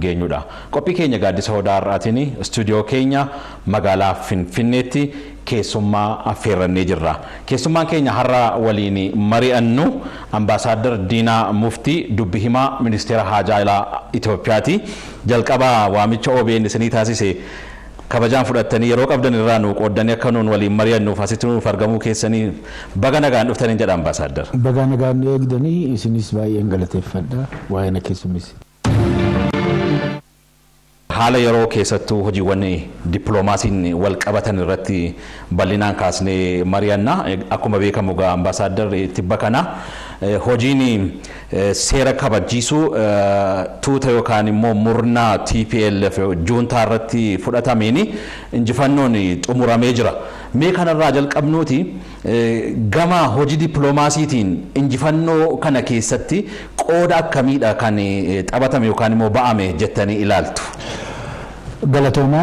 geenyudha. Qophii keenya gaaddisa odaa har'aatiin istuudiyoo keenya magaalaa Finfinneetti keessummaa affeerrannee jirra. Keessummaan keenya har'a waliin mari'annu Ambaasaadder Diinaa Muftii dubbi himaa Ministeera Haajaa Alaa Itoophiyaati. Jalqaba waamicha OBN isinii taasise kabajaan fudhattanii yeroo qabdan irraa nu qooddanii akka nuun waliin mari'annuuf asitti nuuf argamuu keessanii baga nagaan dhuftanii jedha Ambaasaadder. Baga nagaan eegdanii isinis baay'een galateeffadha waa'ee na keessummeessi. Haala yeroo keessattuu hojiiwwan dippiloomaasiin wal qabatan irratti bal'inaan kaasnee mari'anna. Akkuma beekamu gaa Ambaasaadder tibba kana hojiin seera kabachiisuu tuuta yookaan immoo murnaa TPLF juuntaa irratti fudhatameen injifannoon xumuramee jira. Mee kanarraa jalqabnuuti gama hojii dippiloomaasiitiin injifannoo kana keessatti qooda akkamiidha kan taphatame yookaan immoo ba'ame jettanii ilaaltu? Galatooma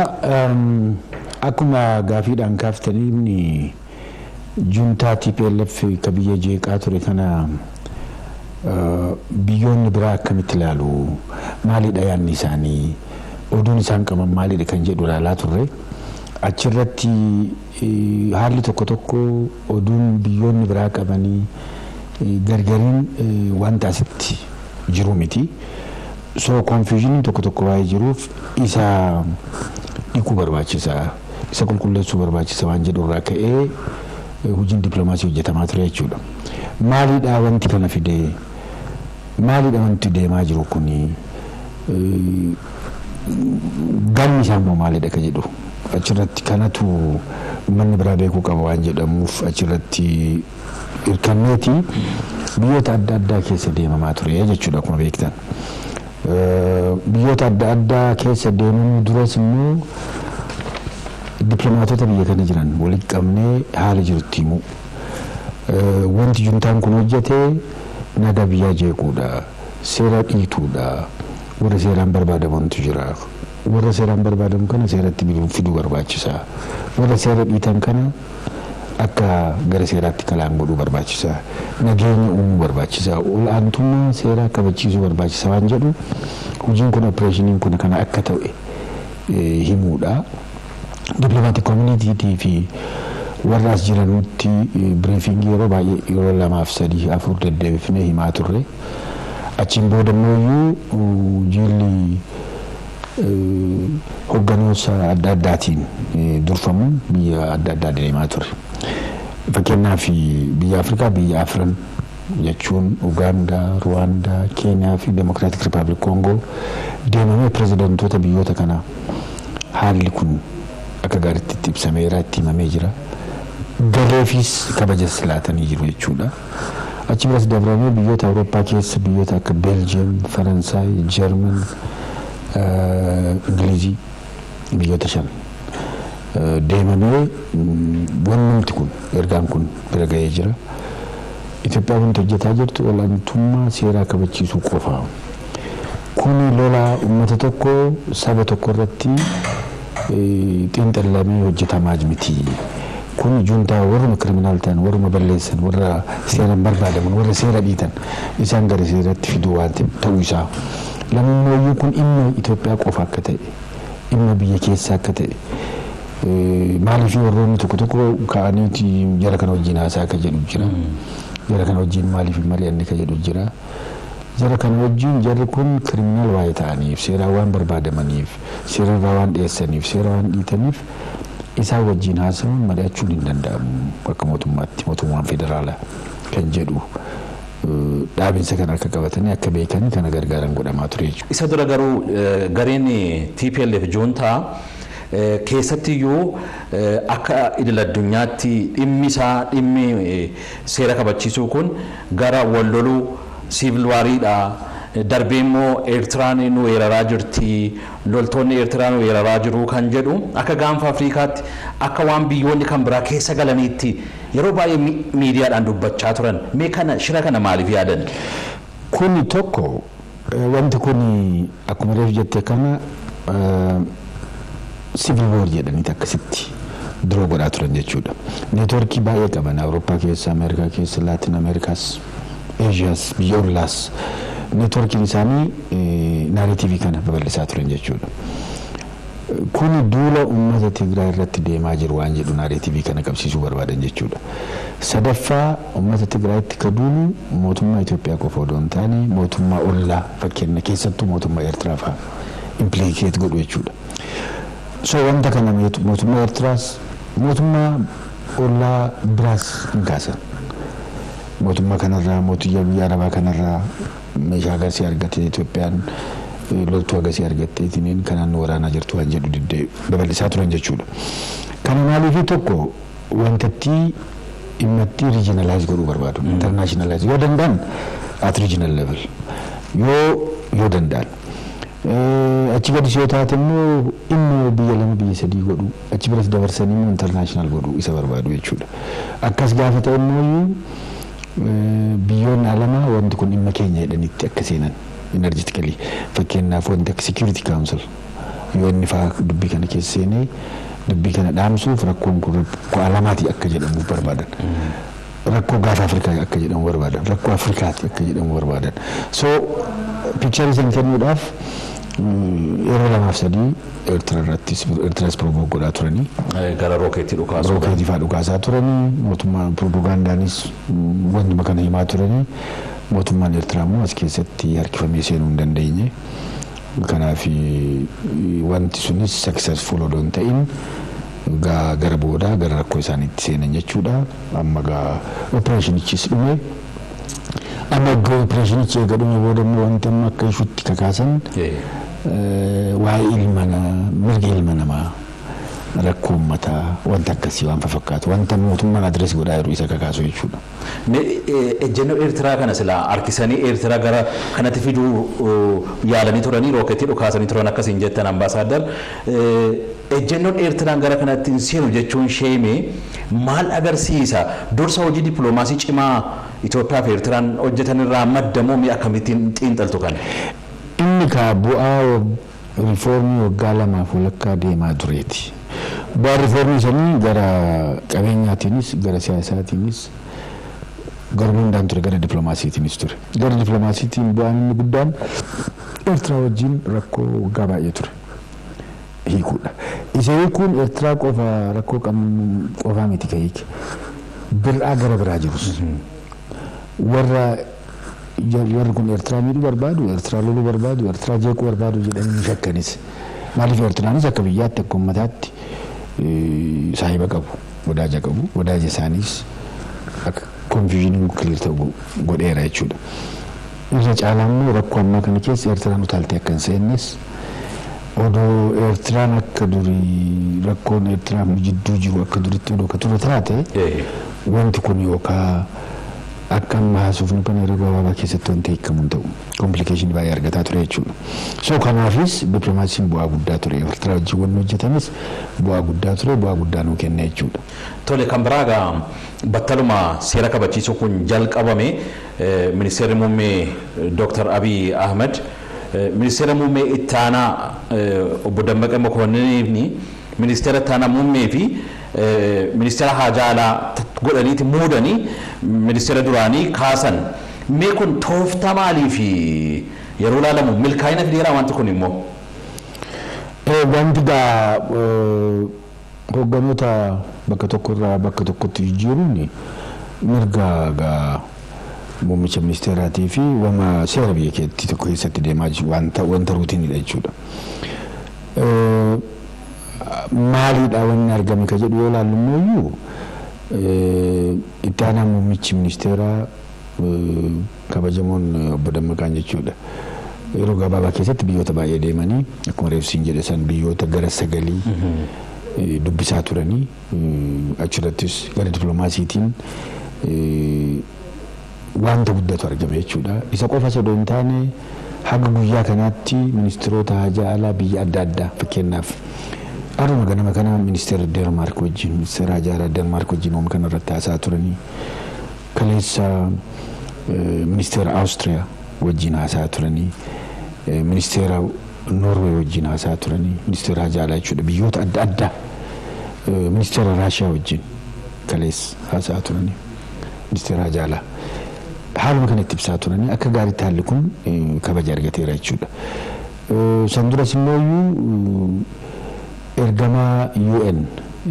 akkuma gaafiidhaan kaaftanii juuntaa TPLF ka biyya jeeqaa ture kana biyyoonni biraa akkamitti ilaalu maalidha yaadni isaanii oduun isaan qaban maalidha kan jedhu ilaalaa turre. Achirratti haalli tokko tokko oduun biyyoonni biraa qabanii gargariin wanta asitti jiru miti. So confusion tokko tokko waa'ee jiruuf isa dhiquu barbaachisa, isa qulqulleessuu barbaachisa waan jedhu irraa ka'ee hojiin dippiloomaasii hojjetamaa ture jechuudha. Maalidha wanti kana fide? Maalidha wanti deemaa jiru kuni? Galmi isaa immoo maalidha ka jedhu achirratti kanatu manni biraa beekuu qaba waan jedhamuuf achirratti hirkanneeti biyyoota adda addaa keessa deemamaa ture jechuudha akkuma beektan. Biyyoota adda addaa keessa deemuun duras immoo dippiloomaatota biyya kana jiran walitti qabnee haala jirutti himu. Wanti juntaan kun hojjete nagaa biyyaa jeequudha, seera dhiituudha, warra seeraan barbaadamantu jira. Warra seeraan barbaadamu kana seeratti fiduu barbaachisa. Warra seera dhiitan kana akka gara seeraatti kalaan godhuu barbaachisa. Nageenya uumuu barbaachisa. Olaantummaa seeraa kabachiisuu barbaachisa waan jedhu hojiin kun opereeshiniin kun kana akka ta'e himuudha. Dippiloomaatiik koominitiitii fi warra as jiranutti biriifingii yeroo baay'ee yeroo 2-3-4 deddeebifnee himaa turre. Achiin booda immoo jilli hogganoota adda addaatiin durfamuun biyya adda addaa deemaa ture. Fakkeenyaaf biyya Afrikaa biyya Afran jechuun Ugaandaa, Ruwaandaa, Keeniyaa fi Democratic Republic Congo deemamee pirezidantoota biyyoota kana haalli kun akka gaariitti itti ibsameera, itti himamee jira. Galeefis kabajas laatanii jiru jechuudha. Achi biras dabalamee biyyoota Awurooppaa keessa biyyoota akka Beeljiyeem, Faransaay, Jarman, Ingilizii biyyoota 5 deemamee wanti kun ergaan kun bira ga'ee jira. Itoophiyaan wanti hojjetaa jirtu olaantummaa seeraa kabachiisuu qofa. Kuni lola uummata tokko saba tokko irratti xiinxallamee hojjetamaa miti. Kun juntaa warra kriminaal ta'an, warra balleessan, warra seeraan barbaadaman, warra seera dhiitan isaan gara seeratti fiduu waan ta'uu isaa. Lammayyuu kun dhimma Itoophiyaa qofa akka ta'e, dhimma biyya keessaa akka ta'e maaliif warroonni tokko tokko ka'aniiti jara kana wajjin haasaa akka jedhu jira. Jara kana wajjin maaliif mari'anne akka jedhu jira. Jara kana wajjin jarri kun kriminaal waa'ee ta'aniif, seeraa waan barbaadamaniif, seerarraa waan dhiyeessaniif, seera waan dhiitaniif isaa wajjin haasawuun mari'achuun hin danda'amu akka mootummaatti mootummaan federaalaa kan jedhu. Dhaabinsa kana akka qabatanii akka beekanii kana gargaaran godhamaa ture jechuudha. Isa dura garuu gareen TPLF juuntaa keessattiyyuu akka idil addunyaatti dhimmi seera kabachiisuu kun gara walloluu siivil waariidha. Darbee immoo Eertiraan nu weeraraa jirti, loltoonni Eertiraan weeraraa jiru kan jedhu akka gaanfa Afrikaatti akka waan biyyoonni kan biraa keessa galaniitti yeroo baay'ee miidiyaadhaan dubbachaa turan. Mee kana shira kana maaliif yaadan? Kuni tokko wanti kuni akkuma reef jette kana civil war jedhaniiti akkasitti duroo godhaa turan jechuudha. Neetworkii baay'ee qaban Awurooppaa keessa, Ameerikaa keessa, Laatin Ameerikaas, Eeshiyaas, biyyoolaas neetworkiin isaanii naaratiivii kana babal'isaa turan jechuudha. Kun duula uummata Tigraay irratti deemaa jiru waan jedhu naaratiivii kana qabsiisuu barbaadan jechuudha. Sadaffaa uummata Tigraayitti ka duulu mootummaa Itoophiyaa qofa odoo hin taane mootummaa ollaa fakkeenya keessattuu mootummaa Eertiraa fa'aa implikeet godhu jechuudha. So wanta kana mootummaa Eertiraas mootummaa ollaa biraas hin kaasan. Mootummaa kanarraa mootummaa biyya Arabaa kanarraa meeshaa agarsiis argate Itoophiyaan loltuu agarsiis argatte ittiin kanaan waraanaa jirtu waan jedhu diddee babal'isaa turan jechuudha. Kana maaliif tokko wantatti immatti regionalize godhuu barbaadu internationalize yoo danda'an at regional level yoo danda'an achi gadi yoo taate immoo immoo biyya lama biyya sadii godhu achi biras dabarsanii immoo international godhu isa barbaadu jechuudha. Akkas gaafa ta'e immoo biyyoonni alamaa wanti kun dhimma keenya jedhanitti akka seenan energetically fakkeenyaaf wanti akka security council yoo inni fa'aa dubbii kana keessa seenee dubbii kana dhaamsuuf rakkoon kun rakkoo alamaati akka jedhamu barbaadan. Rakkoo gaafa Afrikaa akka jedhamu barbaadan. Rakkoo Afrikaati akka jedhamu barbaadan. So picture isin kennuudhaaf yeroo lamaaf sadii Eertiraas provoke godhaa turanii. Gara rookeetii dhukaasaa. Rookeetii fa'aa dhukaasaa turanii mootummaan propagandaanis wantuma kana himaa turanii mootummaan Eertiraa immoo as keessatti harkifamee seenuu hin dandeenye. Kanaaf wanti sunis successful odoo hin ta'in gara boodaa gara rakkoo isaaniitti seenan jechuudha. Amma operationichis dhume. Amma operationichi eega dhume booda immoo wanti amma akka ishuutti kakaasan waa'ee mirga ilma namaa rakkoo uummataa wanta akkasii waan fakkaatu wanta mootummaan adres godhaa jiru isa kakaasu jechuudha. Ejjennoo Eertiraa kana silaa harkisanii Eertiraa gara kanatti fiduu yaalanii turanii rookeetii dhukaasanii turan akkasiin jettan ambaasaadar. Ejjennoon Eertiraan gara kanatti seenu jechuun sheemee maal agarsiisa? Dursa hojii dippiloomaasii cimaa Itoophiyaa fi Eertiraan hojjetan irraa maddamoo mi'a akkamittiin xiinxaltu kana? Inni bu'aa riifoormii waggaa lamaaf walakkaa deemaa tureeti. Bu'aa riifoormii sanii gara qabeenyaatiinis gara siyaasaatiinis garbuu hundaan ture gara dippiloomaasiitiinis ture. Gara dippiloomaasiitiin bu'aan inni guddaan Eertiraa wajjin rakkoo waggaa baay'ee ture. Hiikuudha. Isa hiikuun Eertiraa qofa rakkoo qofaa miti ka hiike. Bir'aa gara biraa jirus. Warri kun Eertiraa miidhuu barbaadu, Eertiraa loluu barbaadu, Eertiraa jeequu barbaadu jedhanii shakkanis. Maaliif Eertiraanis akka biyyaatti akka uummataatti saahiba qabu, wadaaja qabu, wadaaja isaaniis akka konfiyuuniin kiliir ta'u godheera jechuudha. Irra caalaan immoo rakkoo ammaa kana keessa Eertiraan utaaltee akka hin seennes odoo Eertiraan akka durii rakkoon Eertiraan jidduu jiru akka duritti odoo ka ture taate wanti kun yookaan akka amma haasofnu kana yeroo gabaabaa keessatti wanti hiikamu hin ta'u komplikeeshinii baay'ee argataa ture jechuudha. So kanaafis dippiloomaasiin bu'aa guddaa ture Eertiraa wajjin wanni hojjetames bu'aa guddaa ture bu'aa guddaa nuu kenna jechuudha. Tole kan biraagaa battaluma seera kabachiisuu kun jalqabame ministeerri muummee Dr. Abiy Ahmed ministeera muummee ittaanaa obbo Dammaqee Mokonnin ministeera ittaanaa muummee fi ministeera haajaa alaa godhaniiti muudanii ministeera duraanii kaasan. Mee kun tooftaa maalii fi yeroo ilaalamu milkaa'ina fideeraa wanti kun immoo? Wanti hoogganoota bakka tokkorraa bakka tokkotti jijjiiruun mirga muummicha ministeeraatii fi wama seera biyya keetti tokko keessatti deemaa jiru wanta ruutiinidha jechuudha. Maaliidha wanni argame ka jedhu yoo ilaallu immoo itti aanaa muummichi ministeeraa kabajamoon obbo Dammaqaan jechuudha. Yeroo gabaabaa keessatti biyyoota baay'ee deemanii akkuma reefsiin jedhe san biyyoota gara 9 dubbisaa turanii achirrattis gara dippiloomaasiitiin wanta guddatu argame jechuudha. Isa qofa osoo hin taane haga guyyaa kanaatti ministeerota haajaa alaa biyya adda addaa fakkeenyaaf aruma ganama kana ministeera Denmark wajjin ministeera haajaa alaa Denmark wajjin waan kana irratti haasaa turanii kaleessa ministeera Austria wajjin haasaa turanii ministeera Norway wajjin haasaa turanii ministeera haajaa alaa jechuudha biyyoota adda addaa ministeera Raashiyaa wajjin kaleessa haasaa turanii ministeera haajaa alaa haaluma kanatti ibsaa turanii akka gaariitti haalli kun kabaja argateera jechuudha. San duras immoo ergama UN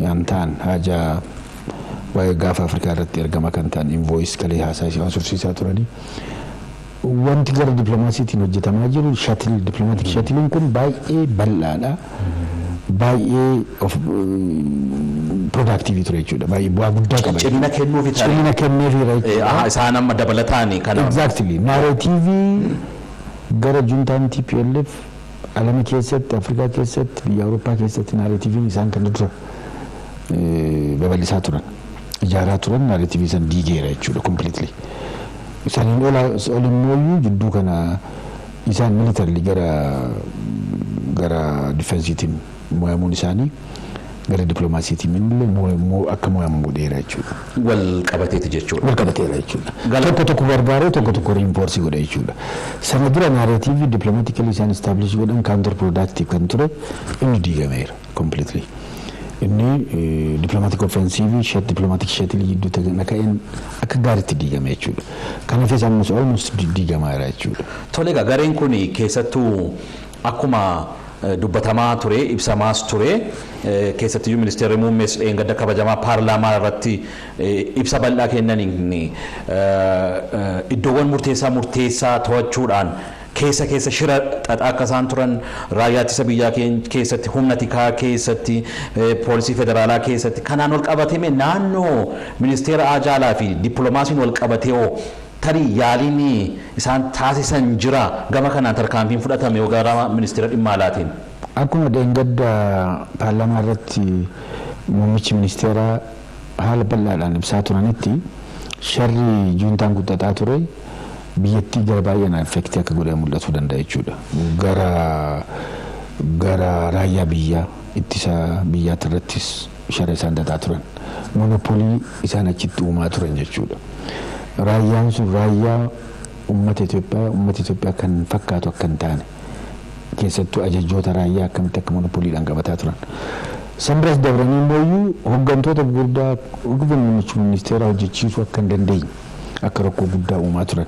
yang ta'an haja waa'ee gaafa Afrikaa irratti ergama kan ta'an invoice kalee haasofsiisaa turanii wanti gara diplomaasiitiin hojjetamaa jiru shuttle diplomatic shuttlein kun baay'ee bal'aadha. Baay'ee of productive ture jechuudha. Baay'ee bu'aa guddaa qaba. Cimina kennuufi tarii. Cimina kennuufi isaan amma dabalataani kana. Exactly. Narrative gara juntaan TPLF alama keessatti Afrikaa keessatti biyya Awurooppaa keessatti narratiiviin isaan kan dura babal'isaa turan ijaaraa turan narratiivii san diigeera jechuudha completely. Isaan olimmoo jidduu kana isaan militarily gara defensiitiin mo'amuun isaanii gara diplomaasiitiin illee akka mo'amu dheera jechuudha. Wal qabateeti jechuudha. Wal qabateera jechuudha. Tokko barbaadee tokko reinforce godha jechuudha. Sana dura narratiivii diplomatically isaan establish godhan counter productive kan ture inni diigameera completely. Inni diplomatic offensive diplomatic shuttle jidduu ta'een akka gaariitti diigame jechuudha. Kanaafis ammas almost diigamaara jechuudha. Tole gareen kun keessattuu akkuma dubbatamaa ture ibsamaas ture keessatti ministeerri muummees gadda kabajamaa paarlaamaa irratti ibsa bal'aa kennaniin iddoowwan murteessaa to'achuudhaan keessa shira xaxaa akka isaan turan raayyaa ittisa biyyaa keessatti humna tikaa keessatti poolisii federaalaa keessatti kanaan wal qabatame naannoo ministeera ajaalaa fi dippiloomaasiin wal qabatee tarii yaaliin isaan taasisan jira gama kanaan tarkaanfiin fudhatame gara ministeera dhimma alaatiin. Akkuma dheengadda paarlaamaa irratti muummichi ministeeraa haala bal'aadhaan ibsaa turanitti sharri juuntaan guuttataa ture biyyattii gara baay'een affeektii akka godhan mul'atuu danda'a jechuudha. Gara raayyaa biyyaa ittisa biyyaatti irrattis shara isaan xaxaa turan monopoolii isaan achitti uumaa turan jechuudha. Raayyaan sun raayyaa uummata Itoophiyaa kan fakkaatu akka hin taane keessattuu ajajjoota raayyaa akkamitti akka monopooliidhaan qabataa turan. San biras dabranii immoo hooggantoota gurguddaa muummichi ministeeraa hojjechiisuu akka hin dandeenye akka rakkoo guddaa uumaa turan.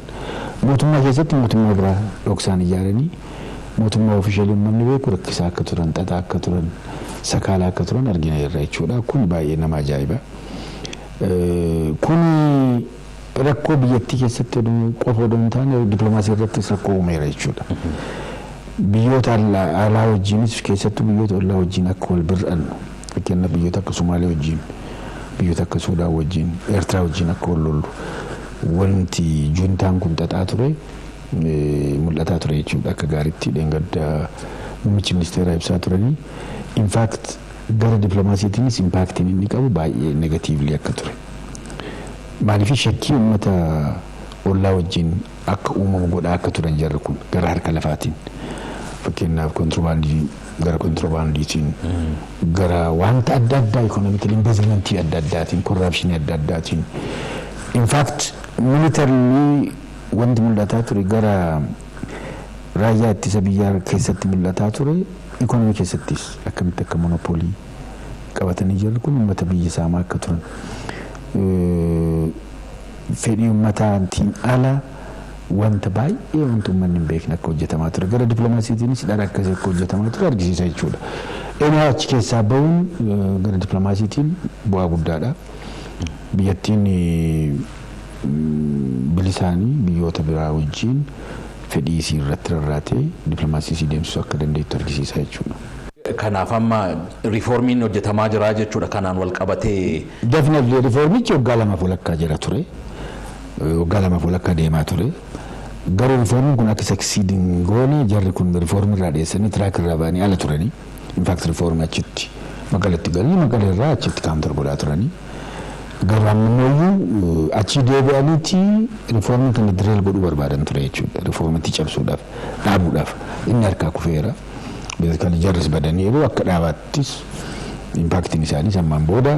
Mootummaa keessatti mootummaa biraa dhoksaan ijaaranii mootummaa ofiishaalii uummanni beeku rakkisaa akka turan xaxaa akka turan sakaalaa akka turan argina irra jechuudha. Kun baay'ee nama ajaa'iba. Kun rakkoo biyyattii keessatti qofa odoo hin taane dipiloomaasii irrattis rakkoo uumeera jechuudha. Biyyoota alaa wajjinis keessattuu biyyoota ollaa wajjin akka wal bir'an fakkeenyaaf biyyoota akka Somaalee wajjin biyyoota akka Suudaan wajjin Eertiraa wajjin akka wal lollu wanti juuntaan kun xaxaa ture mul'ataa ture jechuudha. Akka gaariitti dheengadda muummichi ministeeraa ibsaa turanii in fact gara dipiloomaasiitiinis impaaktiin inni qabu baay'ee negatiivli akka ture. Maaliif shakkii uummata ollaa wajjin akka uumamu godhaa akka turan jarri kun gara harka lafaatiin fakkeenyaaf gara kontiroobaandiitiin gara wanta adda addaa ikonomikali investimentii adda addaatiin korraapshinii adda addaatiin in fact militarli wanti mul'ataa ture gara raayyaa ittisa biyyaa keessatti mul'ataa ture ikonomii keessattis akkamitti akka monopoolii qabatanii jarri kun uummata biyya saamaa akka turan. Fedhii uummataatiin ala wanta baay'ee wanti uummanni hin beekne akka hojjetamaa ture gara dipiloomaasiitiinis dhara akkasii akka hojjetamaa ture argisiisa jechuudha. Eenyu achi keessaa bahuun gara dipiloomaasiitiin bu'aa guddaadha. Biyyattiin bilisaanii biyyoota biraa wajjin fedhii isii irratti rarraatee dipiloomaasii isii deemsisuu akka dandeettu argisiisa jechuudha. Kanaaf amma riiformiin hojjetamaa jira jechuudha kanaan wal qabatee. Definitely riiformichi waggaa lamaaf walakkaa jira ture. Waggaa lamaaf walakkaa deemaa ture. Garuu riiformiin kun akka succeeding goone jarri kun riiformii irraa dhiyeessanii tiraak irraa ba'anii ala turanii. In fact riiformii achitti magaalatti galanii magaalaa irraa achitti kaamtar godhaa turanii. Garuu ammoo achi deebi'aniiti riiformiin kan dirreel godhuu barbaadan ture jechuudha. Riiformiitti cabsuudhaaf dhaabuudhaaf inni harkaa kufeera. Basically jarris badaniiru akka dhaabattis impaaktiin isaanii sammaan booda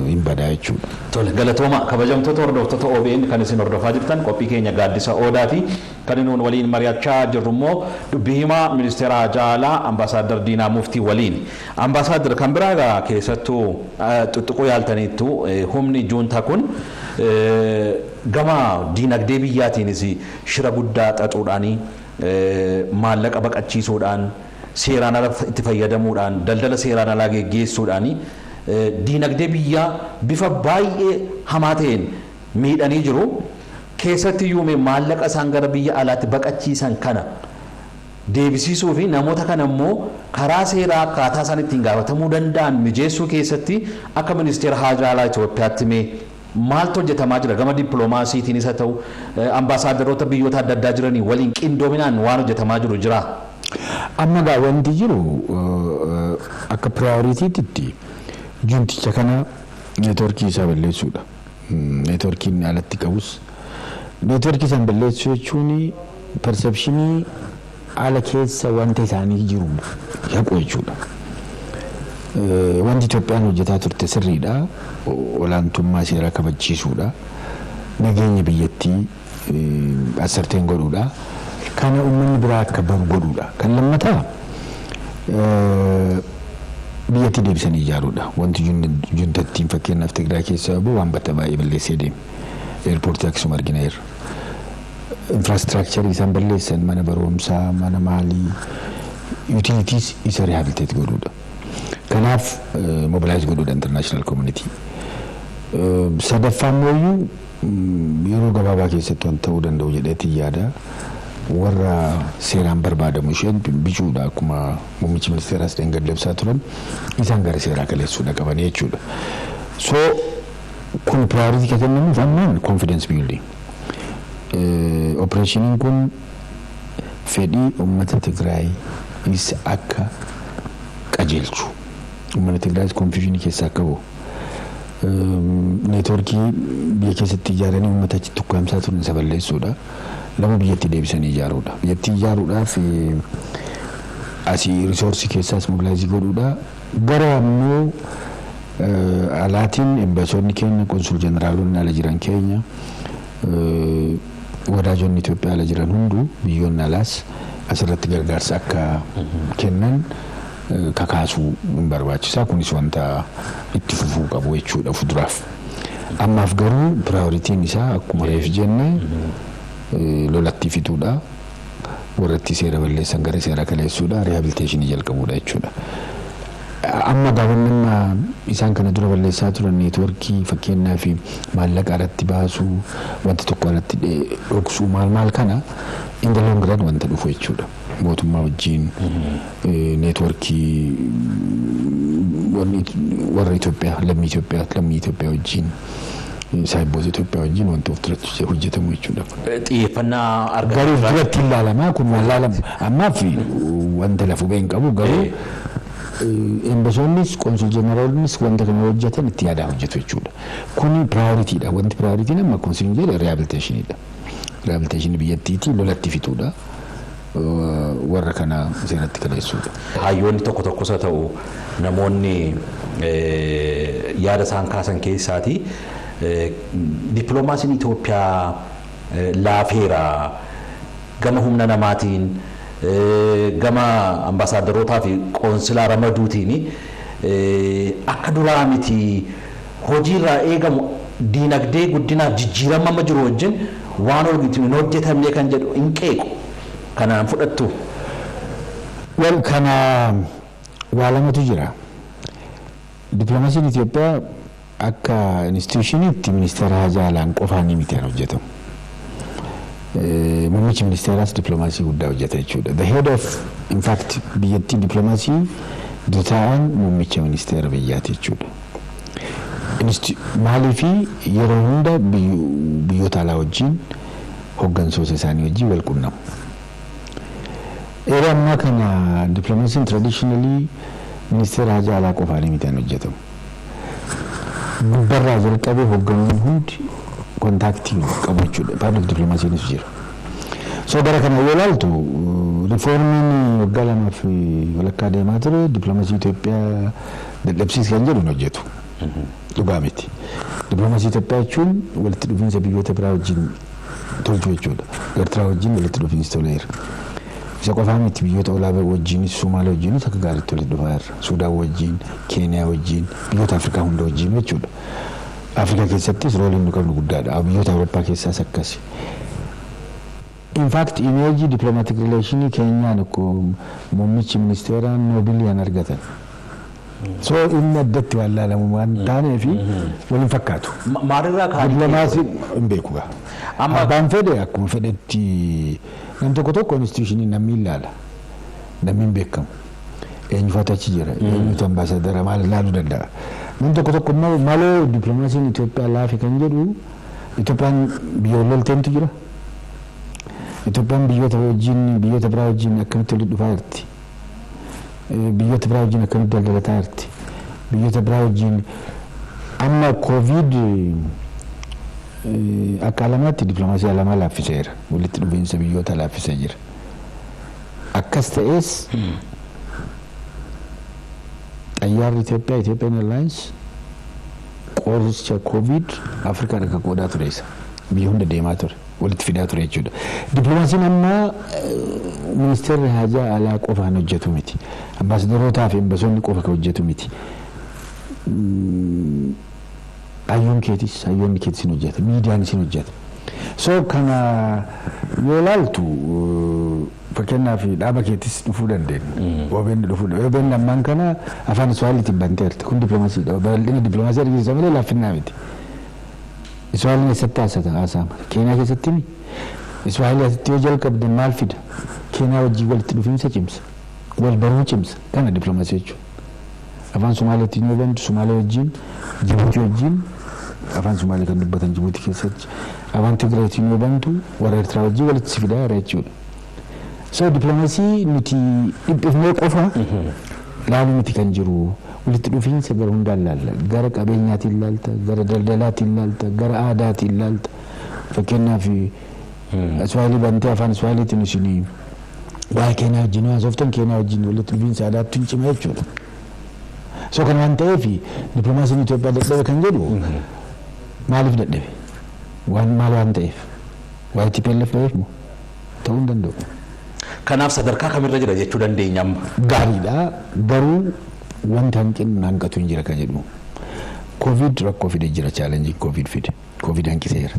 hin badaa jechuudha. Tole galatooma kabajamtoota hordoftoota OBN kan isin hordofaa jirtan qophii keenya gaaddisa Odaati kan nuun waliin mari'achaa jirru immoo dubbii himaa ministeera Ajaalaa Ambaasaadar Diinaa Muftii waliin. Ambaasaadar kan biraa keessattuu xuxuquu yaaltaniittu humni juuntaa kun gama diinagdee biyyaatiinis shira guddaa xaxuudhaanii maallaqa baqachiisuudhaan seeraan ala itti fayyadamuudhaan daldala seeraan alaa geggeessuudhaanii diinagdee biyyaa bifa baay'ee hamaa ta'een miidhanii jiru. Keessatti yuume maallaqa isaan gara biyya alaatti baqachiisan kana deebisisuu fi namoota kana immoo karaa seeraa akkaataa isaan ittiin gaafatamuu danda'an mijeessuu keessatti akka ministeera haajaa alaa Itoophiyaatti mee maaltu hojjetamaa jira gama dippiloomaasiitiin isa ta'u ambaasaadarota biyyoota adda addaa jiranii waliin qindoominaan waan hojjetamaa jiru jira. Amma gaa wanti jiru akka piraayoriitiitti junticha kana neetworkii isaa balleessuudha. Neetworkiin alatti qabus neetworkii isaan balleessuu jechuun persepshinii ala keessa wanta isaanii jiru haqu jechuudha. Wanti Itoophiyaan hojjetaa turte sirriidha. Olaantummaa seeraa kabachiisuudha. Nageenya biyyattii asirteen godhuudha. Kana uummanni biraa akka baru godhuudha. Kan lammataa biyyattii deebisanii ijaaruudha. Wanti juntattiin fakkeenyaaf Tigraay keessaa waan bakka baay'ee balleessee deeme. Eerpoortii akkasuma argineerra. Infraastiraakcharii isaan balleessan mana barumsaa, mana maalii, utilities isa rehabiliteet godhuudha. Kanaaf mobilaayiz godhuudha international community. Sadaffaan mooyyuu yeroo gabaabaa keessatti waan ta'uu danda'u jedheetii yaada. Warra seeraan barbaadamu isheen bicuudha akkuma muummichi ministeeraas dheengaddeebsaa turan isaan gara seeraa kaleessuudha qaban jechuudha. So kun priority kan kennamuuf ammaan confidence building. Operaashiniin kun fedhii uummata Tigraay isa akka qajeelchu. Uummata Tigraay confusionii keessaa akka bahu. Neetworkii biyya keessatti ijaaranii uummata achi tukkaamsaa turan isa balleessuudha. Lama biyyatti deebisanii ijaaruudha. Biyyatti ijaaruudhaaf asii risoorsii keessaas mobilaayizii godhuudha. Gara ammoo alaatiin embaasonni keenya konsul jeneraalonni ala jiran keenya wadaajonni Itoophiyaa ala jiran hunduu biyyoonni alaas asirratti gargaarsa akka kennan kakaasuu hin barbaachisaa. Kunis wanta itti fufuu qabu jechuudha fuduraaf. Ammaaf garuu piraayoritiin isaa akkuma reef jenne lolatti fituudha. Warratti seera balleessan gara seera kaleessuudha. Rehabiliteeshinii jalqabuudha jechuudha. Amma daawwannaa isaan kana dura balleessaa turan neetworkii fakkeenyaa fi maallaqa irratti baasuu wanta tokko irratti dhoksuu maal kana in the long run wanta dhufu jechuudha. Mootummaa wajjin neetworkii warra Itoophiyaa lammii Itoophiyaa wajjin saayibboota Itoophiyaa wajjin wanta of duratti hojjetamu jechuudha. Xiyyeeffannaa argatu. Garuu duratti ilaalamaa kun ilaalamu ammaaf wanta lafu ba'een qabu garuu embaasonnis konsul jeneraalonnis wanta kana hojjetan itti yaadaa hojjetu jechuudha. Kuni piraayoriitiidha. Wanti piraayoriitiin amma konsul jedhe rehabiliteeshiniidha. Rehabiliteeshinii biyyattiitii lolatti fituudha. Warra kana seeratti kaleessuudha. Hayyoonni tokkos haa ta'u namoonni yaada isaan kaasan keessaati dippiloomaasiin Itoophiyaa laafeera gama humna namaatiin gama ambaasaadarootaa fi qoonsilaa ramaduutiin akka duraa miti hojiirraa eegamu diinagdee guddinaaf jijjiirama amma jiru wajjin waan hin hojjetamne kan jedhu hin qeequ. Kanaan fudhattu. Wal kana waa lamatu jira. Dippiloomaasiin Itoophiyaa akka institushiniitti ministeera haajaa alaan qofaan miti hojjetamu. Muummichi ministeeraas dippiloomaasii guddaa hojjeta jechuudha. The head of in fact biyyattii dippiloomaasii dutaan muummicha ministeera biyyaati jechuudha. Maaliifi yeroo hunda biyyoota alaa wajjin hooggansoota isaanii wajjin wal quunnamu. Yeroo ammaa kana dippiloomaasiin traditionally ministeera haajaa alaa qofaan miti hojjetamu. Gubbarraa jalqabee hoogganaan hundi kontaaktii qabu jechuudha. Public diplomaasiinis jira. So bara kana yoo ilaaltu rifoormiin waggaa lamaaf walakkaa deemaa ture dippiloomaasii Itoophiyaa dadhabsiis kan jedhu hojjetu. Dhugaa miti. Dippiloomaasii Itoophiyaa jechuun walitti dhufiinsa biyyoota biraa wajjin tolchuu jechuudha. Eertiraa wajjin walitti dhufiinsa toleera. Isa qofaa miti biyyoota olaabaa wajjinis Sumaalee wajjinis akka gaariitti walitti dhufaa jirra. Sudaan wajjin, Keeniyaa wajjin, biyyoota Afrikaa hunda wajjin jechuudha. Afrikaa keessattis rooliin nu qabnu guddaadha. Biyyoota Awurooppaa keessaas akkasi. In fact, image diplomatic relation Keenyaan akkoo muummichi ministeeraa noobiliyaan argatan. So inni addatti waan laalamu waan taaneefi waliin fakkaatu. Maalirraa kaanii? Diplomaasii hin beeku gaa. Abbaan fedhe akkuma fedhetti nam tokko institutionii namni ilaala. Namni hin beekamu. Eenyufaatu achi jira. Eenyutu ambaasadara maal ilaaluu danda'a. Nam tokko immoo malee diplomaasiin Itoophiyaa laafi kan jedhu Itoophiyaan biyya lolteentu jira. Itoophiyaan biyyoota biraa wajjin akkamitti walitti dhufaa jirti. Biyyoota biraa wajjin akkamitti daldalataa jirti. Biyyoota biraa wajjin amma COVID akka alamaatti diplomaasii alamaa laaffiseera. Walitti dhufiinsa biyyoota laaffisee jira. Akkas ta'es xayyaarri Ethiopian Airlines qoricha COVID Afrikaa akka qoodaa ture isa. Biyya hunda deemaa ture. Walitti fidaa ture jechuudha. Diplomaasiin amma ministeerri haajaa alaa qofaan hojjetu miti. Ambaasadorootaa fi embasoonni qofa kan hojjetu miti. Hayyoonni keetis hin hojjeta. Miidiyaanis hin hojjeta. So kana yoo ilaaltu fakkeenyaaf dhaaba keetis dhufuu dandeenya. OBN ammaan kana afaan Iswaaliitiin banteerti. Kun diplomaasiidha. Babal'ina diplomaasii argisiisa malee laaffinnaa miti. Iswaaliin eessatti haasa'ama? Keenyaa keessatti mi? Iswaaliin asitti yoo jalqabdan maal fida? Keenyaa wajjin walitti dhufiinsa cimsa. Wal baruu cimsa. Kana diplomaasii jechuudha. Afaan Somaaliitiin yoo bantu Somaalee wajjin, Jibuutii wajjin afaan Somaalee kan dubbatan Jibuutii keessatti. Afaan Tigraayitiin yoo bantu warra Eertiraa wajjin walitti si fidaa jechuudha. So diplomaasii nuti dhiphifnee qofa laaluu miti kan jiru. Walitti dhufiinsa gara hundaan laalla. Gara qabeenyaatiin laalta, gara daldalaatiin laalta, gara aadaatiin laalta. Fakkeenyaaf Iswaayilii bantee afaan Iswaayiliitiin isinii waa'ee Keenyaa wajjin haasoftan Keenyaa wajjin walitti dhufiinsa aadaatti hin cima jechuudha. So kan waan ta'eef diplomaasiin Itoophiyaa dadhabe kan jedhu maaliif dadhabe? Maal waan ta'eef? Waa'ee TPLF dhabeef moo? Ta'uu hin danda'u. Kanaaf sadarkaa kamirra jira jechuu dandeenya amma? Gaariidha. Garuu wanta hanqatu hin jira kan jedhu. COVID rakkoo fide jira challenge COVID fide. COVID hanqiseera.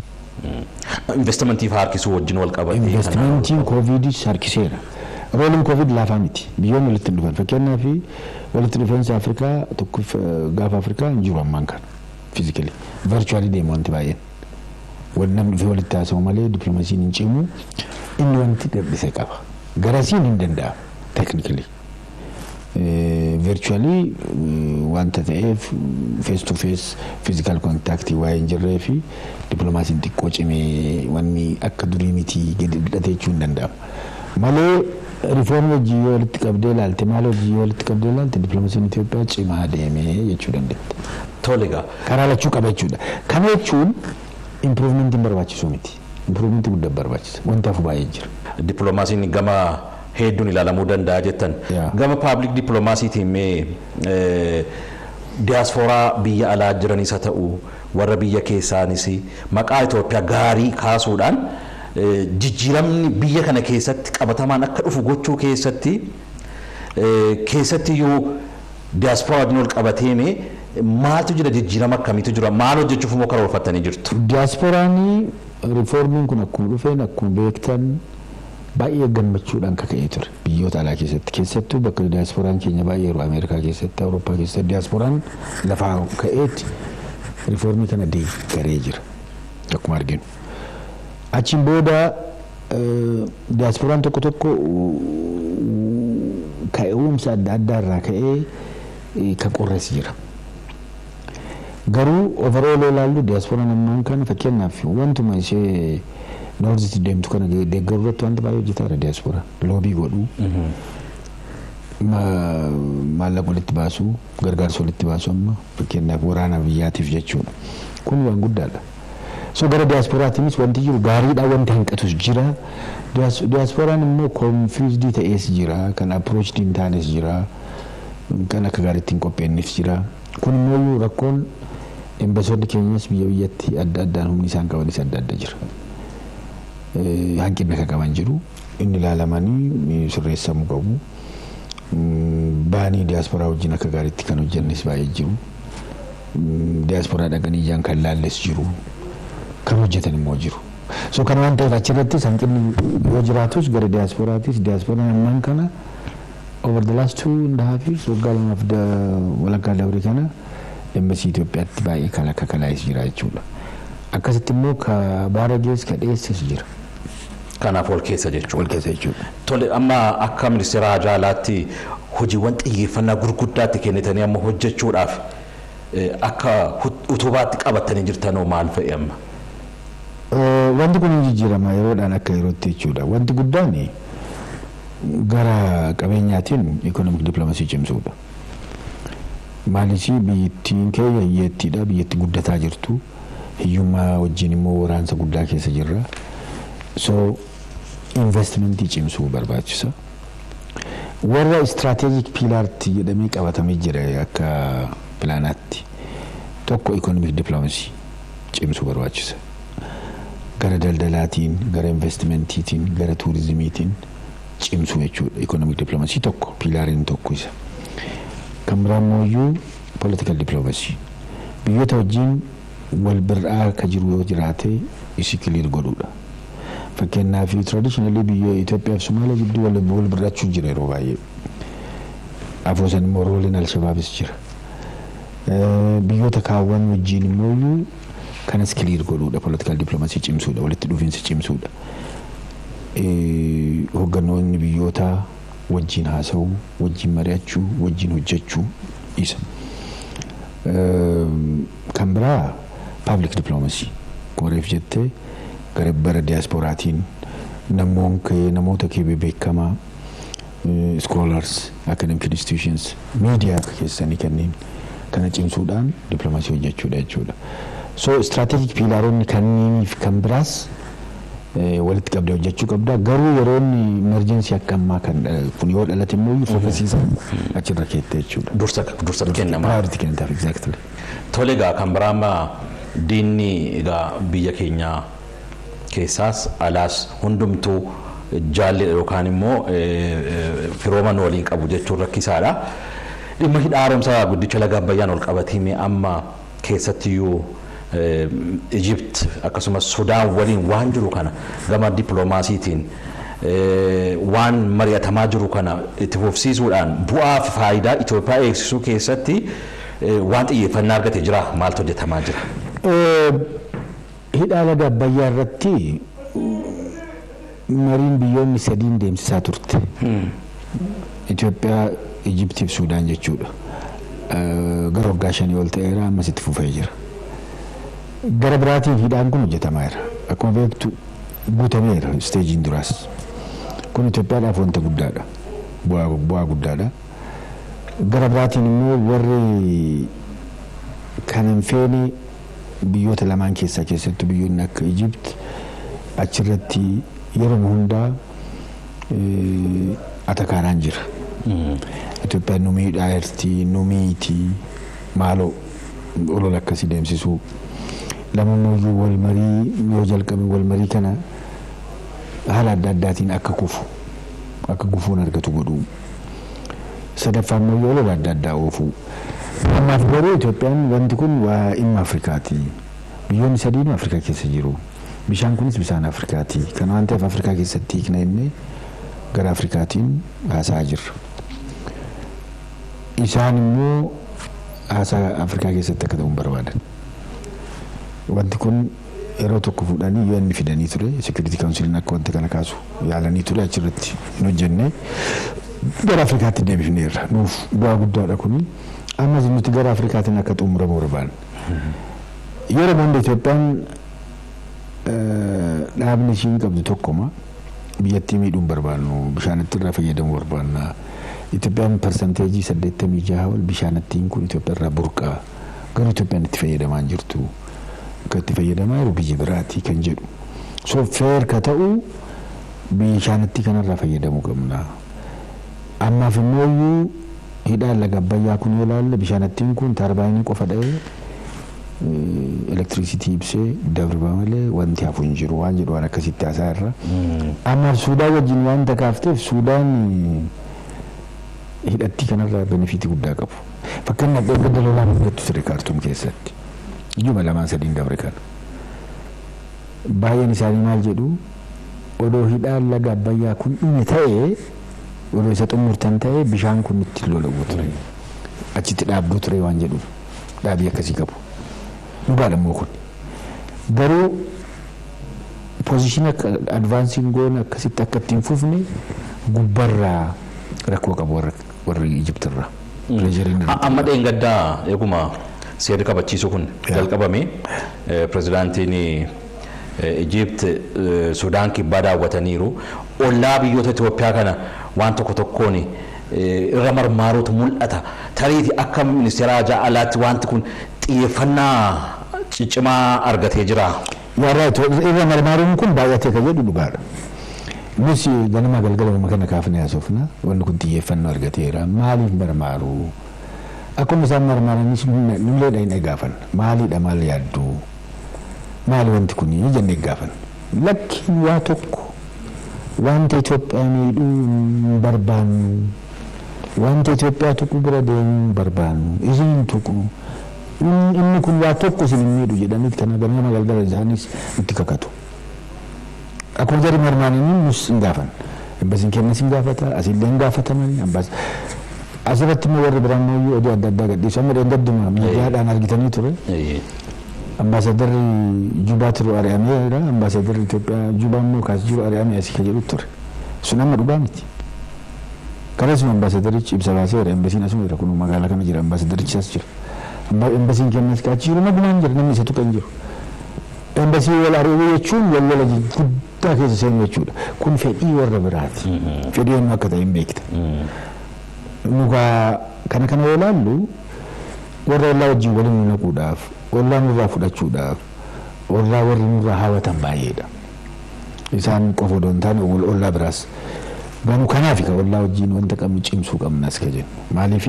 Investimentii harkisuu wajjin wal qabate. Investimentiin COVID harkiseera. Rooliin COVID laafaa miti. Biyyoonni walitti dhufan. Fakkeenyaaf walitti dhufeensa Afrikaa tokko gaafa Afrikaa hin jiru ammaan kana. Physically. Virtually deemu wanti baay'een. Wal namni dhufee walitti haasa'u malee diplomaasiin hin cimu. Inni wanti gabbisee qaba. Garasiin hin danda'amu. Technically. Virtually wanta ta'eef face to face physical contact waa hin jirree fi diplomaasiin xiqqoo cimee wanni akka durii miti gadi hidhatee jechuu hin danda'amu. Malee rifoormii hojii yoo walitti qabdee ilaalte maal hojii yoo walitti qabdee ilaalte diplomaasiin Itoophiyaa cimaa deemee jechuu dandeetta. Tolega. Karaa lachuu qaba jechuudha. Kana jechuun improvementiin barbaachisuu miti. Improvementii guddaa barbaachisa. Wanta hafu baay'ee jira. Diplomaasiin gama hedduun ilaalamuu danda'a jettan. Gama public diplomaasiitiin mee diasporaa biyya alaa jiranis haa ta'u warra biyya keessaanis maqaa Itoophiyaa gaarii kaasuudhaan jijjiiramni biyya kana keessatti qabatamaan akka dhufu gochuu keessatti yoo diasporaa wajjin wal qabatee mee maaltu jira jijjiirama akkamiitu jira maal hojjechuuf immoo karoorfattanii jirtu? Diasporaan rifoormiin kun akkuma dhufeen akkuma beektan baay'ee gammachuudhaan kaka'ee ture biyyoota alaa keessattuu bakka diasporaan keenya baay'ee yeroo Ameerikaa keessatti Awurooppaa keessatti diasporaan lafaa ka'eetti rifoormii kana deeggaree jira akkuma arginu. Achiin booda diasporaan tokko ka'umsa adda addaarraa ka'ee kan qorres jira. Garuu overall ilaallu diasporaan ammaan kana fakkeenyaaf wantuma ishee Noorzitti deemtu kana deeggaruu irratti wanta baay'ee hojjetaa diasporaan loobii godhuu maallaqa walitti baasuu gargaarsa walitti baasuu amma fakkeenyaaf waraana biyyaatiif jechuudha. Kun waan guddaadha. So gara diasporaatiinis wanti jiru gaariidha wanti hanqatus jira. Diasporaan immoo confused ta'ees jira kan approach hin taanes jira kan akka gaariitti hin qopheeffannes jira. Kun immoo rakkoon embasoonni keenyas biyya biyyatti adda addaan humni isaan qabanis adda adda jira. Hanqina kan qaban jiru inni ilaalamanii sirreessamuu qabu. Baanii diasporaa wajjin akka gaariitti kan hojjennes baay'ee jiru. diaspora dhaqanii ijaan kan laalles jiru kan hojjetan immoo jiru. So kan waan ta'eef achirratti hanqinni yoo jiraatus gara diasporaatis diasporaan ammaan kana over the last 2.5 years waggaa lamaaf walakkaa dabre kana embassy Itoophiyaatti baay'ee kan akka kalaayis jira jechuudha. Akkasitti immoo ka baaragees ka dhiyeesses jira. Kanaaf ol keessa jechuudha. Ol keessa jechuudha. Tole amma akka ministeera hajaalaatti hojiiwwan xiyyeeffannaa gurguddaatti kennitanii amma hojjechuudhaaf akka utubaatti qabatanii jirtanoo maal fa'i amma? Wanti kun jijjiirama yeroodhaan akka yerootti jechuudha. Wanti guddaan gara qabeenyaatiin economic diplomacy cimsuudha. Maaliif biyyattiin keenya hiyyeettiidha, biyyatti guddataa jirtu. Hiyyummaa wajjin immoo waraansa guddaa keessa jirra. So investmentii cimsuu barbaachisa. Warra strategic pilaarti jedhamee qabatamee jira akka pilaanaatti. Tokko economic diplomacy cimsuu barbaachisa. Gara daldalaatiin, gara investmentiitiin, gara tuurizimiitiin cimsuu jechuudha. Economic diplomacy tokko pilaariin tokko isa. Kan biraa immoo political diplomacy. Biyyoota wajjin wal bir'aa ka jiru yoo jiraate isi clear godhuudha. Fakkeenyaaf traditionally biyya Itoophiyaa fi Somaaliyaa gidduu wal bir'achuu jira yeroo baay'ee. Afoosan immoo rooliin Alshabaabis jira. Biyyoota kaawwan wajjin immoo kanas clear godhuudha. Political diplomacy cimsuudha. Walitti dhufiinsa cimsuudha. Hoggannoonni biyyoota wajjin haasa'uu, wajjin mari'achuu, wajjin hojjechuu isa. Kan biraa public diplomacy koreef jettee gara diasporaatiin namoota kee beekamaa scholars academic institutions media keessanii kanneen kana cimsuudhaan diplomacy hojjechuudha jechuudha. So strategic pilaaronni kanniiniif kan biraas walitti qabdee hojjechuu qabda. Garuu yeroon emergency akka ammaa kan kun yoo dhalate immoo fokkasiisan achirra keettee jechuudha. Dursa kennama. Priority kennitaaf exactly. Tole egaa kan biraama diinni egaa biyya keenya keessaas alaas hundumtuu jaalli yookaan immoo firooman waliin qabu jechuun rakkisaadha. Dhimma hidha haaromsaa guddicha laga Abbayyaan ol qabatee amma keessattiyyuu Egypt akkasumas Sudaan waliin waan jiru kana gama dippiloomaasiitiin waan mari'atamaa jiru kana itti fufsiisuudhaan bu'aa fi faayidaa Itoophiyaa eegsisuu keessatti waan xiyyeeffannaa argate jira maaltu hojjetamaa jira? Hidha laga Abbayyaa irratti mariin biyyoonni sadiin deemsisaa turte. Itoophiyaa, Egyptii fi Sudaan jechuudha. Gara waggaa 5 ol ta'eera ammas itti fufee jira. Gara biraatiin hidhaan kun hojjetamaa jira. Akkuma beektu guutameera steejiin duraas. Kun Itoophiyaadhaaf wanta guddaadha. Bu'aa guddaadha. Gara biraatiin immoo warri kan hin feene biyyoota lamaan keessattuu biyyoonni akka Egypt achirratti yeroo hundaa atakaaraan jira. Itoophiyaan nu miidhaa jirti, nu miiti maaloo olola akkasii deemsisuu. Lamaan wal marii yoo jalqabe wal marii kana haala adda addaatiin akka gufuun argatu godhu. Sadaffaan immoo olola adda addaa oofuu. Ammaaf garuu Itoophiyaan wanti kun waa dhimma Afrikaati. Biyyoonni sadiin Afrikaa keessa jiru. Bishaan kunis bishaan Afrikaati. Kan waan ta'eef Afrikaa keessatti hiikna inni gara Afrikaatiin haasa'aa jirra. Isaan immoo haasaa Afrikaa keessatti akka ta'uun barbaadan. Wanti kun yeroo tokko fuudhanii UN fidanii ture. Security Council akka wanta kana kaasu yaalanii ture achirratti hin hojjenne. Gara Afrikaatti deebifneerra. Nuuf bu'aa guddaadha kuni. Ammas nuti gara Afrikaatiin akka xumuramu barbaanna. Yeroo hunda Itoophiyaan dhaabni isheen qabdu tokkuma biyyattii miidhuun barbaannu bishaanitti irraa fayyadamuu barbaanna. Itoophiyaan persenteejii 86 ol bishaanittiin kun Itoophiyaa irraa burqaa. Garuu Itoophiyaan itti fayyadamaa hin jirtu. Kan itti fayyadamaa jiru biyya biraati kan jedhu. So fair ka ta'u bishaanitti kanarraa fayyadamuu qabna. Ammaaf immoo hidhaan laga Abbayyaa kun yoo ilaalle bishaanittiin kun tarbaayinii qofa dha'ee elektirisitii ibsee dabra malee wanti hafu hin jiru waan jedhu waan akkasitti haasaa irra. Amma Suudaan wajjin waan takaafteef Suudaan hidhatti kanarraa benefitii guddaa qabu. Fakkeenyaaf dhagga lolaan hojjettu ture kaartuum keessatti. Iyyuma lamaan sadiin dabre kana. Baay'een isaanii maal jedhu odoo hidhaan laga Abbayyaa kun dhume ta'ee odoo isa xumurtan ta'ee bishaan kun itti lola'u ture. Achitti dhaabduu ture waan jedhu dhaabii akkasii qabu. Dhugaadhammoo kun. Garuu poozishinii advaansiin goona akkasitti akka ittiin fufne gubbarraa rakkoo qabu warri Ijiptirraa. Amma dheengaddaa eeguma seera kabachiisu kun jalqabame pirezidaantiin Ijipt Sudaan kibbaa daawwataniiru. Ollaa biyyoota Itoophiyaa kana waan tokko tokkoon irra marmaaruutu mul'ata. Tariiti akka ministeera alaatti wanti kun xiyyeeffannaa ciccimaa argatee jira. Warra irra marmaaruun kun baay'atee kan jedhu dhugaadha. Nus ganama galgaluma kana kaafnee haasofna wanni kun xiyyeeffannoo argateera. Maaliif marmaaru? Akkuma isaan marmaaranis nullee dhaqnee gaafanna. Maaliidha maal yaaddu? Maali wanti kun jennee gaafanna. Lakkiin waa tokko wanta Itoophiyaa miidhuu barbaannu wanta Itoophiyaa tuqu bira deemuu barbaannu isin tuqu inni kun waa tokko isin miidhu jedhanii kana ganama galgala isaanis itti kakatu. Akkuma jarri marmaaniin nus hin gaafanna. Embasiin kennas hin gaafata asillee hin gaafataman asirratti immoo warri biraan immoo oduu adda addaa gadhiisu amma dheengadduma miidiyaadhaan argitanii ture. Ambaasadarri Jubaa turu ari'ameera. Ambaasadarri Itoophiyaa Jubaa immoo kaas jiru ari'amee asii kan jedhu ture. Sun amma dhugaa miti. Kanas ambaasadarichi ibsa baaseera. Embasiin asuma jira kun magaalaa kana jira. Ambaasadarichi as jira. Embasiin kennas kaachi jiru nagumaan jira namni isa tuqan jiru. Embasii wal ari'uu jechuun wal guddaa keessa seenu jechuudha. Kun fedhii warra biraati. Fedhii eenyu akka ta'e hin beekta. Nugaa kana yoo ilaallu warra ollaa wajjin waliin naquudhaaf ollaa nurraa fudhachuudhaaf ollaa warri nurraa hawwatan baay'eedha. Isaan qofa odoo hin taane ollaa biraas. Ganu kanaaf ollaa wajjin wanta qabnu cimsuu qabnas ka jennu. Maaliif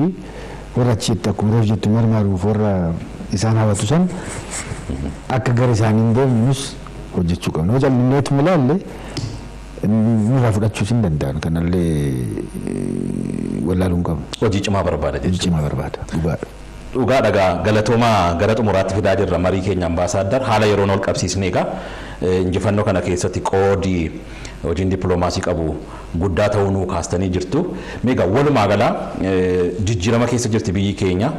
warra achitti akkuma yeroo jettu marmaaruuf warra isaan hawwatu san akka gara isaanii hin deemnus hojjechuu qabna. Yoo jallinneetuma ilaalle nurraa fudhachuus hin danda'an kanallee wallaaluun qabna. Hojii cimaa barbaada jechuudha. Hojii cimaa barbaada dhugaadha. Dhugaadha galatoomaa gara xumuraatti fidaa jirra marii keenya ambaasaadar haala yeroon ol qabsiisnee egaa injifannoo kana keessatti qoodii hojiin dippiloomaasii qabu guddaa ta'uu nuu kaastanii jirtu. Meegaa walumaa gala jijjiirama keessa jirti biyyi keenya.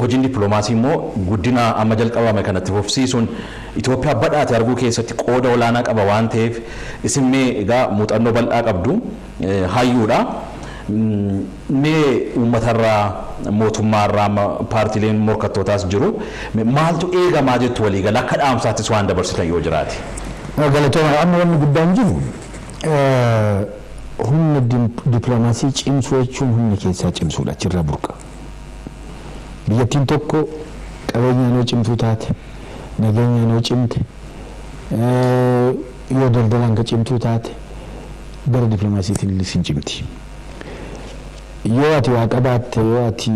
Hojiin dippiloomaasii immoo guddina amma jalqabame kanatti fufsiisuun Itoophiyaa badhaate arguu keessatti qooda olaanaa qaba waan ta'eef isinmee egaa muuxannoo bal'aa qabdu hayyuudha. Mee uummatarraa mootummaarraa paartiileen morkattootaas jiru maaltu eegamaa jettu waliigala akka dhaamsaattis waan dabarsitan yoo jiraate. Galatooma amma wanni guddaan jiru humna dippiloomaasii cimsuu jechuun humna keessaa cimsuudha achirraa burqa. Biyyattiin tokko qabeenyaan yoo cimtuu taate nageenyaan yoo cimte yoo daldalaan ka cimtuu taate gara dippiloomaasiitiin sin cimti. Yoo ati waa qabaatte yoo ati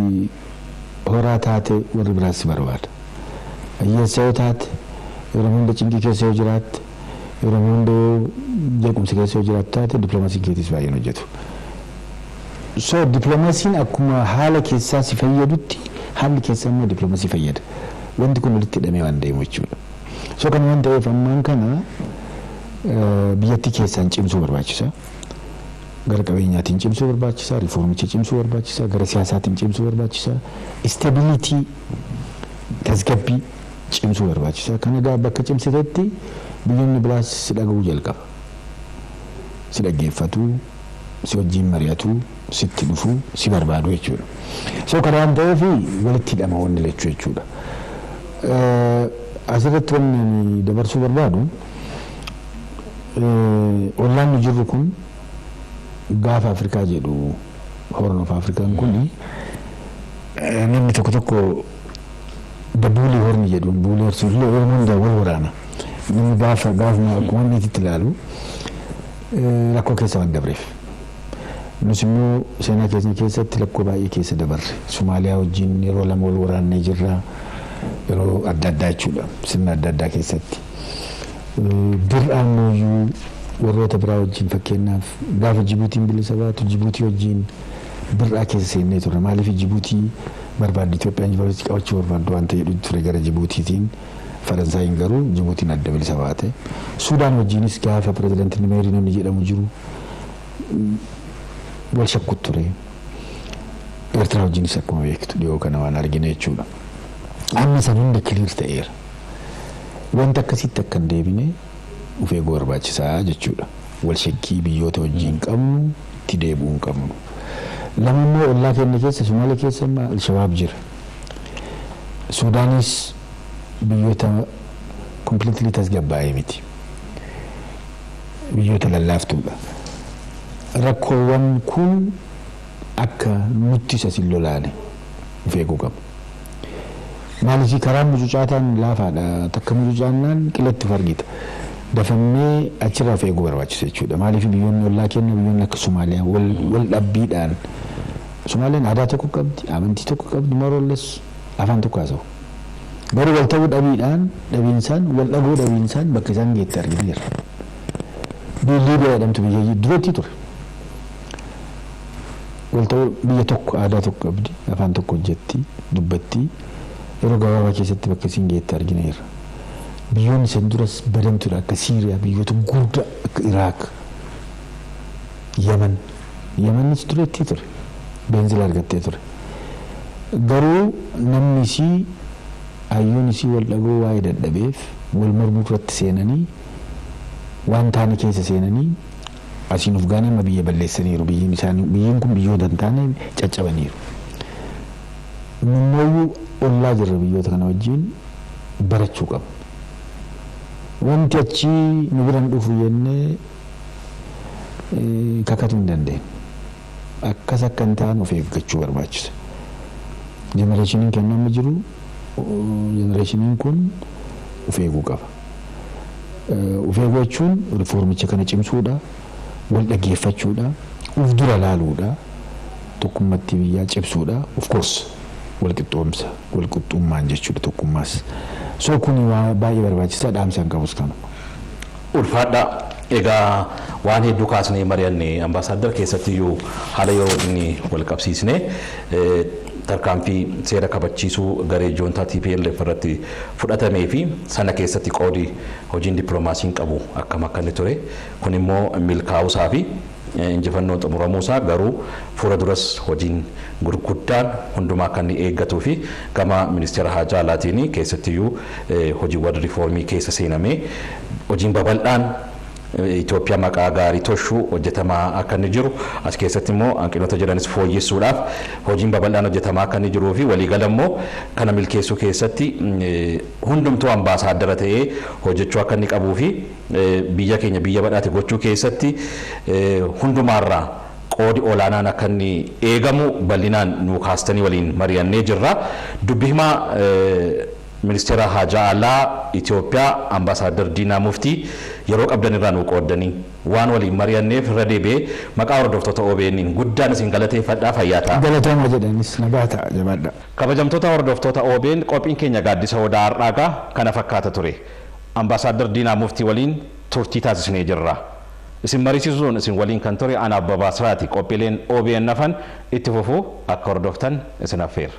horaa taate warri biraas si barbaada. Hiyyeessa yoo taate yeroo hunda cinqii keessa yoo jiraatte yeroo hunda jeequmsi keessa yoo jiraatte taate dippiloomaasiin keetis baay'een hojjetu. So dippiloomaasiin akkuma haala keessaa si fayyadutti haalli keessaa immoo dippiloomaasii fayyada. Wanti kun walitti hidhamee waan deemu jechuudha. So kan waan ta'eef ammaan kana biyyatti keessaan cimsuu barbaachisa. Gara qabeenyaatiin cimsuu barbaachisa, riiformicha cimsuu barbaachisa, gara siyaasaatiin cimsuu barbaachisa, istabiliitii tasgabbii cimsuu barbaachisa. Kana egaa bakka cimsitetti biyyoonni biraas si dhaga'uu jalqaba. Si dhaggeeffatu, si wajjin mari'atu, sitti dhufu, si barbaadu jechuudha. So kana waan ta'eef walitti hidhama wanni lachuu jechuudha. Asirratti wanni dabarsuu barbaadu ollaan nu jirru kun gaafa Afrikaa jedhu Horn of Afrikaan kun namni tokko buulii horni jedhuun buulii horsiisuu hunda wal waraana. Namni gaafa akkuma inni itti ilaalu rakkoo keessa waan dabreef. Nus immoo seenaa keenya keessatti rakkoo baay'ee keessa dabarre. Somaaliyaa wajjin yeroo lama wal waraannee jirra. Yeroo adda addaa jechuudha. Sirna adda addaa keessatti. Dir'aan mooyyuu warroota biraa wajjin fakkeenyaaf gaafa Jibuutiin bilisa baatu Jibuutii wajjin birraa keessa seennee turre maaliif Jibuutii barbaadde Itoophiyaan yuunivarsiitii qabachuu barbaaddu waan ta'eef ture gara Jibuutiitiin Faransaayiin garuu Jibuutiin adda bilisa baate Suudaan wajjinis gaafa pirezidaantiin Meerii namni jedhamu jiru wal shakku ture Eertiraa wajjinis akkuma beektu dhiyoo kana waan argine jechuudha amma san hunda kiliir ta'eera wanta akkasitti akka hin deebine of eeguu barbaachisaa jechuudha wal shakkii biyyoota wajjin qabnu itti deebi'uu hin qabnu lamammoo ollaa keenya keessa Somaalee keessa Al-Shabaab jira Suudaanis biyyoota completely tasgabbaa'ee miti biyyoota lallaaftuudha rakkoowwan kun akka nutti isa sin lolaane of eeguu qabu maaliif karaan mucucaataan laafaadha takka mucucaannaan qilatti fargita dafannee achirraa of eeguu barbaachisa jechuudha maaliif biyyoonni ollaa keenya biyyoonni akka Somaaliyaa wal dhabbiidhaan Somaaliyaan aadaa tokko qabdi amantii tokko qabdi morolles afaan tokko haasa'u garuu wal ta'uu dhabiinsaan wal dhabuu dhabiinsaan bakka isaan geetti argineerra Liibiyaa jedhamtu biyya duratti ture wal ta'uu biyya tokko aadaa tokko qabdi afaan tokko hojjetti dubbatti yeroo gabaabaa keessatti bakka isin geetti argineerra biyyoonni san duras badamtuudha akka Siiriyaa biyyoota gurguddaa akka Iraaq Yamanis duratti ture beenzila argattee ture garuu namni isii hayyoon isii wal dhabuu waa'ee dadhabeef wal mormuu irratti seenanii waan taane keessa seenanii asiin of gaanii amma biyya balleessaniiru biyyiin kun biyyoota hin taane caccabaniiru nummooyyuu ollaa jirra biyyoota kana wajjin barachuu qabu wanti achii nu biran dhufu jennee kakatu hin dandeenye akkas akka hin taane of eeggachuu barbaachisa jenereeshiniin kennu amma jiru jenereeshiniin kun of eeguu qaba of eeguu jechuun rifoormicha kana cimsuudha wal dhaggeeffachuudha uf dura laaluudha tokkummatti biyyaa cimsuudha of course wal qixxoomsa wal qixxummaan jechuudha tokkummaas soo kuni waa baay'ee barbaachisaa dhaamsaan qabus kanu ulfaadha egaa waan hedduu kaasnee mari'anne ambaasaadar keessattiyyuu haala yeroo inni wal qabsiisne tarkaanfii seera kabachiisuu garee joontaa TPLF irratti fudhatamee fi sana keessatti qoodi hojiin dippiloomaasiin qabu akkam akka inni ture kun immoo milkaa'uusaa fi injifannoo xumuramuusaa garuu fuula duras hojiin gurguddaan hundumaa kan inni eeggatuu fi gama ministeera haajaa alaatiin keessattiyyuu hojiiwwan rifoormii keessa seenamee hojiin babal'aan Itoophiyaa maqaa gaarii toshuu hojjetamaa akka inni jiru as keessatti immoo hanqinoota jiranis fooyyessuudhaaf hojiin babal'aan hojjetamaa akka inni jiruu fi waliigala immoo kana milkeessuu keessatti hundumtuu ambaasaadara ta'ee hojjechuu akka inni qabuu fi biyya keenya biyya badhaate gochuu keessatti hundumaarraa qoodi olaanaan akka inni eegamu bal'inaan nu kaastanii waliin mari'annee jirra dubbi himaa ministeera haajaa alaa Itoophiyaa ambaasaadar Diinaa Muftii yeroo qabdan irraa nu qooddanii waan waliin mari'anneef irra deebi'ee maqaa hordoftoota OBN'n guddaan isin galateeffadhaa fayyaa ta'a. Galatooma jedhanis nagaa ta'a jabaadha. Kabajamtoota hordoftoota OBN qophiin keenya gaaddisa odaa har'aagaa kana fakkaata ture. Ambaasaadar Diinaa Muftii waliin turtii taasisnee jirra. Isin mariisisuun isin waliin kan ture ana Abbabaa Siraati qophiileen OBN nafan itti fufuu akka hordoftan isin affeera.